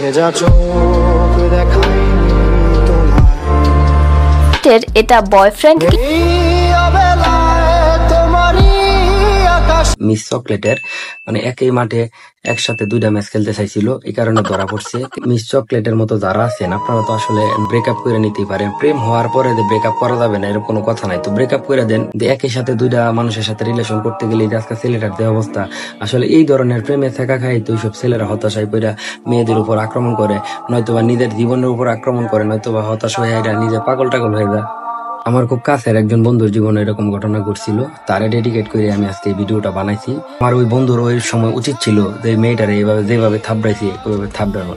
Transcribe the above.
ভেজা চোখ দেখাইনি তোমায়, এটা বয়ফ্রেন্ড মিস চকলেটের মানে একই মাঠে একসাথে দুইটা ম্যাচ খেলতে চাইছিল, এই কারণে ধরা পড়ছে। মিস চকলেটের মতো যারা আছেন আপনারা তো আসলে ব্রেকআপ করে নিতেই পারেন। প্রেম হওয়ার পরে যে ব্রেকআপ করা যাবে না এরকম কোনো কথা নাই, তো ব্রেকআপ করে দেন। একই সাথে দুইটা মানুষের সাথে রিলেশন করতে গেলে আজকে ছেলেটার যে অবস্থা, আসলে এই ধরনের প্রেমে থাকা খাই তো সব ছেলেরা হতাশায় পড়া মেয়েদের উপর আক্রমণ করে, নয়তোবা নিজের জীবনের উপর আক্রমণ করে, নয়তোবা হতাশ হয়ে এরা নিজে পাগল টাগল হয়ে যায়। আমার খুব কাছের একজন বন্ধুর জীবনে এরকম ঘটনা ঘটছিল, তারে ডেডিকেট করে আমি আজকে এই ভিডিওটা বানাইছি। আমার ওই বন্ধুর ওই সময় উচিত ছিল যে মেয়েটারে এইভাবে যেভাবে থাবড়াইছি ওইভাবে থাবড়ানো।